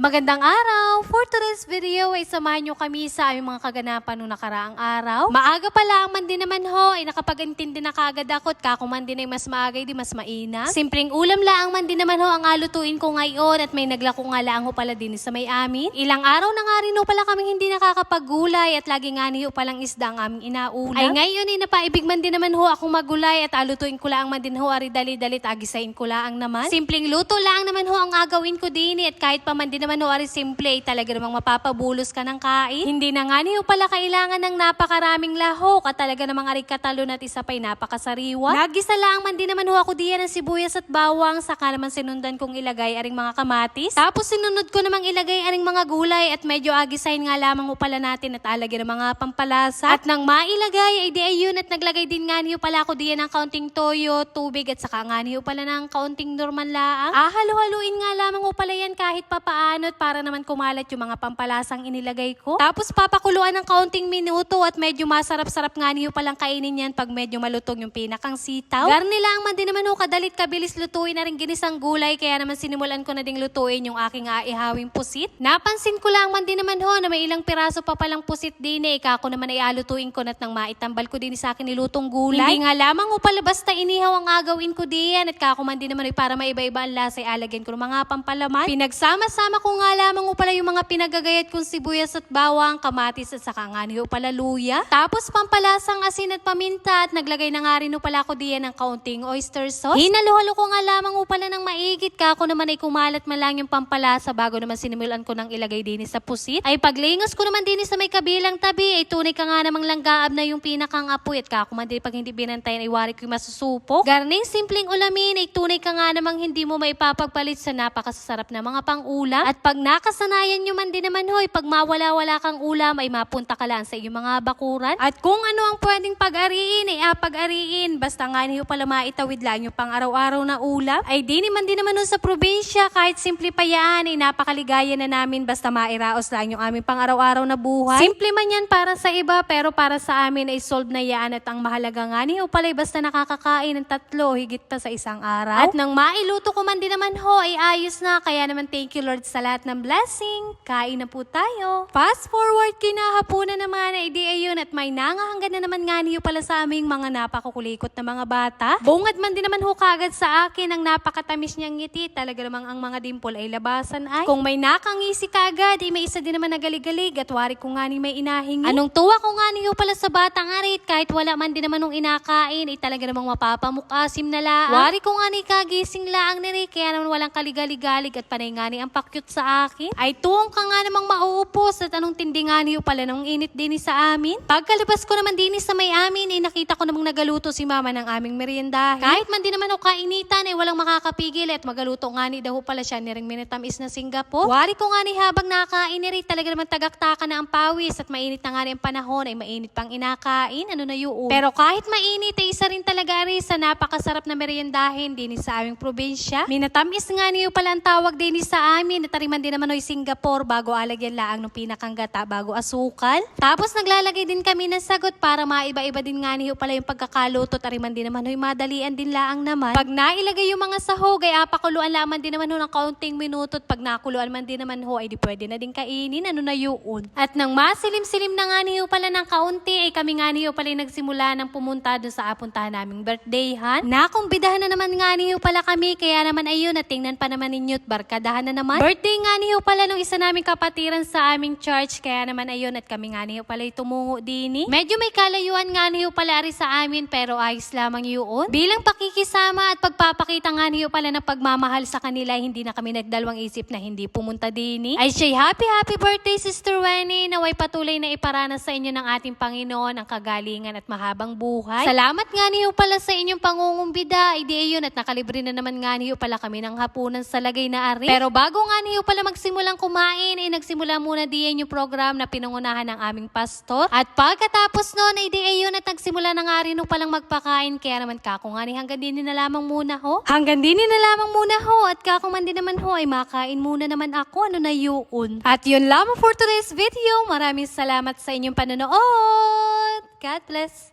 Magandang araw! For today's video ay samahan nyo kami sa aming mga kaganapan noong nakaraang araw. Maaga pala ang mandi naman ho ay nakapag-intindi na kagad ako at kakumandi na mas maaga di mas mainam. Simpleng ulam laang mandi naman ho ang alutuin ko ngayon at may naglako nga laang ho pala din sa may amin. Ilang araw na nga rin ho pala kaming hindi nakakapag-gulay at lagi nga ni ho palang isda ang aming inaulam. Ay ngayon ay napaibig man din naman ho akong magulay at alutuin ko laang man din ho ari dali-dali agisain ko laang naman. Simpleng luto laang naman ho ang agawin ko din at kahit pa man din naman ho ari simple, talaga namang mapapabulos ka ng kain. Hindi na nga niyo pala kailangan ng napakaraming lahok at talaga namang ari katalon at isa pa'y napakasariwa. Nagisa lang man din naman ho ako diyan ng sibuyas at bawang, saka naman sinundan kong ilagay aring mga kamatis. Tapos sinunod ko namang ilagay aring mga gulay at medyo agisain nga lamang ho pala natin at alagyan ng mga pampalasa. At nang mailagay ay di ayun at naglagay din nga niyo pala ako diyan ng kaunting toyo, tubig at saka nga niyo pala ng kaunting normal laang. Halo-haluin nga lamang ho pala yan kahit papaano at para naman kumalat yung mga pampalasang inilagay ko. Tapos papakuluan ng kaunting minuto at medyo masarap-sarap nga niyo palang kainin yan pag medyo malutong yung pinakang sitaw. Garni lang man din naman ho kadalit kabilis lutuin na rin ginisang gulay kaya naman sinimulan ko na ding lutuin yung aking aihawing pusit. Napansin ko lang man din naman ho na may ilang piraso pa palang pusit din kako naman ay alutuin ko at nang maitambal ko din sa akin nilutong gulay. Hindi nga lamang ho pala basta inihaw ang agawin ko diyan at kako man din naman ay para maiba-iba ang lasa ay alagyan ko ng mga pampalaman. Pinagsama-sama ko nga lamang ho pala yung mga pinagagayat kong sibuyas at bawang, kamatis at saka nga niyo pala luya. Tapos pampalasang asin at paminta at naglagay na nga rin ho pala ako diyan ng kaunting oyster sauce. Hinalo-halo ko nga lamang ho pala ng maigit kako naman ay kumalat man lang yung pampalasa bago naman sinimulan ko ng ilagay din sa pusit. Ay paglingos ko naman din sa may kabilang tabi ay tunay ka nga namang langgaab na yung pinakang apoy at kako man din pag hindi binantayan ay wari ko yung masusupo. Garning simpleng ulamin ay tunay ka nga namang hindi mo maipapagpalit sa napakasasarap na mga pang-ulam. At pag nakasanayan nyo man din naman hoy, pag mawala-wala kang ulam ay mapunta ka lang sa iyong mga bakuran. At kung ano ang pwedeng pag-ariin ay pag-ariin. Basta nga niyo pala maitawid lang yung pang araw-araw na ulam. Ay di naman din naman sa probinsya kahit simple pa yan ay napakaligaya na namin basta mairaos lang yung aming pang araw-araw na buhay. Simple man yan para sa iba pero para sa amin ay solve na yan at ang mahalaga nga niyo pala basta nakakakain ng 3 higit pa sa isang araw. At nang mailuto ko man din naman ho ay ayos na kaya naman thank you Lord sa lahat ng blessing. Kain na po tayo. Fast forward kinahapunan naman ay di ayun at may nangahanggan na naman nga niyo pala sa aming mga napakukulikot na mga bata. Bungad man din naman ho kagad sa akin ang napakatamis niyang ngiti. Talaga namang ang mga dimple ay labasan ay. Kung may nakangisi kagad ay may isa din naman nagalig-galig at wari ko nga ni may inahingi. Anong tuwa ko nga niyo pala sa batang arit kahit wala man din naman nung inakain ay talaga namang mapapamukasim na laang. Wari ko nga ni kagising laang ni Rick kaya naman walang kaligalig-galig at panay nga ni ang pakyut sa akin. Ay tuwang ka nga namang mauupos at anong tindi nga niyo pala nung init din sa amin. Pagkalabas ko naman din sa may amin ay nakita ko namang nagaluto si mama ng aming meriendahin. Kahit man din naman o kainitan ay walang makakapigil at magaluto nga ni daw pala siya ni ring minatamis na Singapore. Wari ko nga ni habang nakain ni Rick talaga naman tagaktaka na ang pawis at mainit na nga rin ang panahon ay mainit pang inakain. Ano na yun? Pero kahit mainit ay isa rin talaga rin sa napakasarap na meriendahin din sa aming probinsya. Minatamis nga niyo pala ang tawag din sa amin at tariman din naman oy Singapore bago alagyan laang ng pinakang gata bago asukal. Tapos naglalagay din kami ng sagot para maiba-iba din nga niyo pala yung pagkakaluto at tariman din naman oy madalian din laang naman. Pag nailagay yung mga sahog ay pakuluan laman din naman ho ng kaunting minuto at pag nakuluan man din naman ho ay di pwede na din kainin. Ano na yun? At nang masilim-silim na nga niyo pala ng kaunti ay kami nga niyo pala nagsimula ng pumunta doon sa apuntahan naming birthdayhan. Nakumbidahan na naman nga niyo pala kami kaya naman ayun at tingnan pa naman ninyo at barkadahan na naman. Birthday nga niyo pala nung isa naming kapatiran sa aming church kaya naman ayun at kami nga niyo pala tumungo din. Medyo may kalayuan nga niyo pala ari sa amin pero ayos lamang yun. Bilang pakikisama at pagpapakita nga niyo pala ng pagmamahal sa kanila hindi na kami nagdalawang isip na hindi pumunta din. Ay siya'y happy birthday Sister Wenny naway patuloy na iparanas sa inyo ng ating Panginoon ang kagalingan at mahabang buhay. Salamat nga niyo pala sa inyong pangungumbida. Ay di ayun at nakalibre na naman nga niyo pala kami ng hapunan sa lagay na ari. Pero bago nga niyo pala magsimulang kumain ay nagsimula muna diyan yung program na pinangunahan ng aming pastor. At pagkatapos noon ay di ayun at nagsimula na nga rin nung palang magpakain kaya naman kako nga ni hanggang din na lamang muna ho. Hanggang din na lamang muna ho at kako man din naman ho ay makain muna naman ako. Ano na yun? At yun lamang for today's video. Maraming salamat sa inyong panonood. God bless.